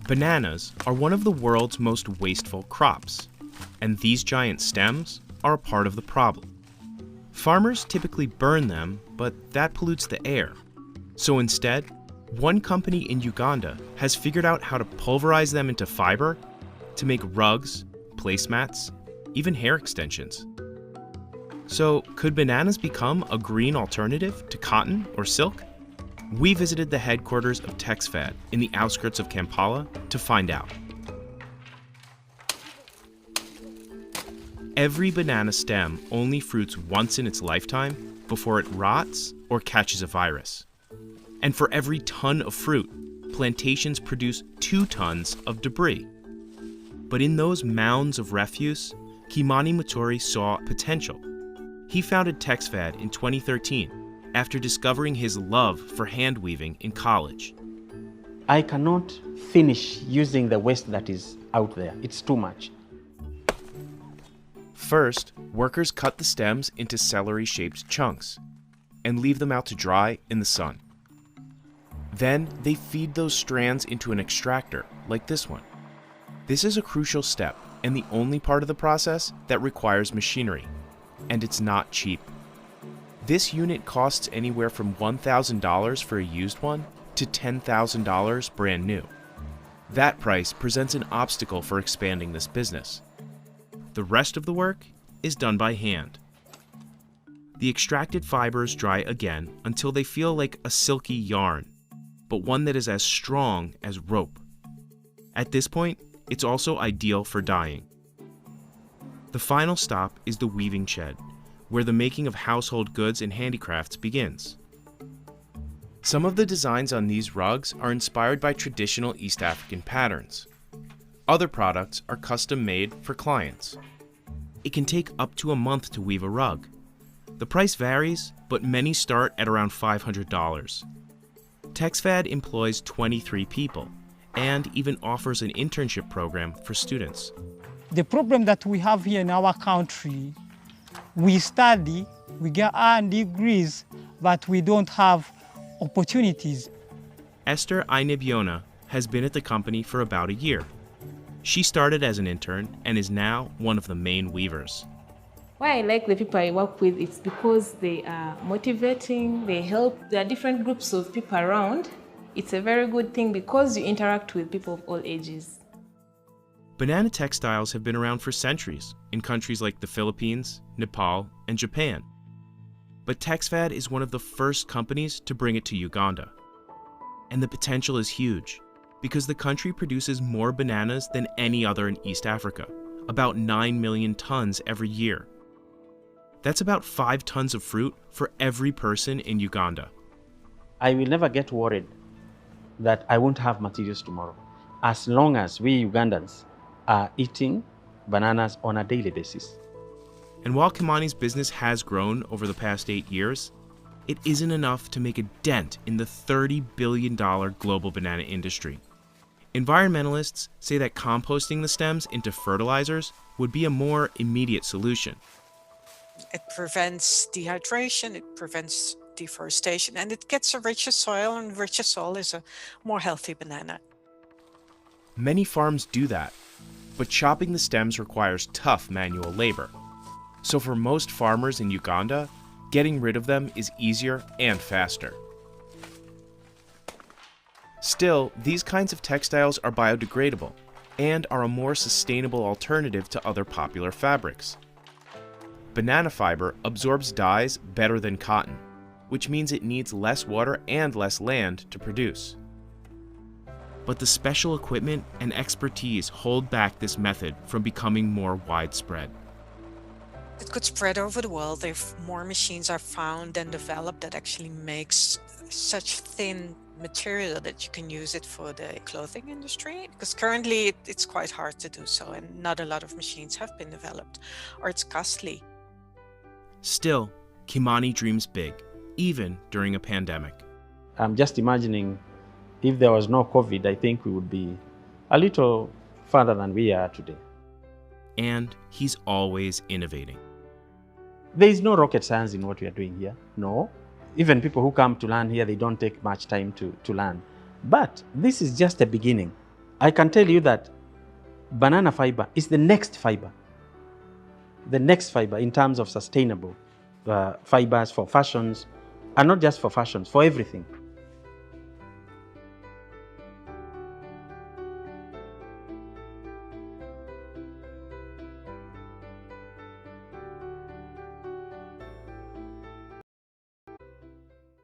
Bananas are one of the world's most wasteful crops, and these giant stems are a part of the problem. Farmers typically burn them, but that pollutes the air. So instead, one company in Uganda has figured out how to pulverize them into fiber to make rugs, placemats, even hair extensions. So, could bananas become a green alternative to cotton or silk? We visited the headquarters of TexFad in the outskirts of Kampala to find out. Every banana stem only fruits once in its lifetime before it rots or catches a virus. And for every ton of fruit, plantations produce 2 tons of debris. But in those mounds of refuse, Kimani Mutori saw potential. He founded TexFad in 2013 after discovering his love for hand weaving in college. I cannot finish using the waste that is out there. It's too much. First, workers cut the stems into celery-shaped chunks and leave them out to dry in the sun. Then they feed those strands into an extractor, like this one. This is a crucial step and the only part of the process that requires machinery, and it's not cheap. This unit costs anywhere from $1,000 for a used one to $10,000 brand new. That price presents an obstacle for expanding this business. The rest of the work is done by hand. The extracted fibers dry again until they feel like a silky yarn, but one that is as strong as rope. At this point, it's also ideal for dyeing. The final stop is the weaving shed, where the making of household goods and handicrafts begins. Some of the designs on these rugs are inspired by traditional East African patterns. Other products are custom made for clients. It can take up to a month to weave a rug. The price varies, but many start at around $500. TexFad employs 23 people and even offers an internship program for students. The problem that we have here in our country, we study, we get our degrees, but we don't have opportunities. Esther Ainebiona has been at the company for about a year. She started as an intern and is now one of the main weavers. Why I like the people I work with, it's because they are motivating, they help. There are different groups of people around. It's a very good thing because you interact with people of all ages. Banana textiles have been around for centuries in countries like the Philippines, Nepal, and Japan. But TexFad is one of the first companies to bring it to Uganda. And the potential is huge, because the country produces more bananas than any other in East Africa, about 9 million tons every year. That's about 5 tons of fruit for every person in Uganda. I will never get worried that I won't have materials tomorrow, as long as we Ugandans are eating bananas on a daily basis. And while Kimani's business has grown over the past 8 years, it isn't enough to make a dent in the $30 billion global banana industry. Environmentalists say that composting the stems into fertilizers would be a more immediate solution. It prevents dehydration, it prevents deforestation, and it gets a richer soil, and richer soil is a more healthy banana. Many farms do that, but chopping the stems requires tough manual labor. So for most farmers in Uganda, getting rid of them is easier and faster. Still, these kinds of textiles are biodegradable and are a more sustainable alternative to other popular fabrics. Banana fiber absorbs dyes better than cotton, which means it needs less water and less land to produce. But the special equipment and expertise hold back this method from becoming more widespread. It could spread over the world if more machines are found and developed that actually makes such thin material that you can use it for the clothing industry, because currently it's quite hard to do so and not a lot of machines have been developed, or it's costly. Still, Kimani dreams big, even during a pandemic. I'm just imagining if there was no COVID, I think we would be a little further than we are today. And he's always innovating. There is no rocket science in what we are doing here, no. Even people who come to learn here, they don't take much time to learn. But this is just a beginning. I can tell you that banana fiber is the next fiber in terms of sustainable fibers for fashions, and not just for fashions, for everything.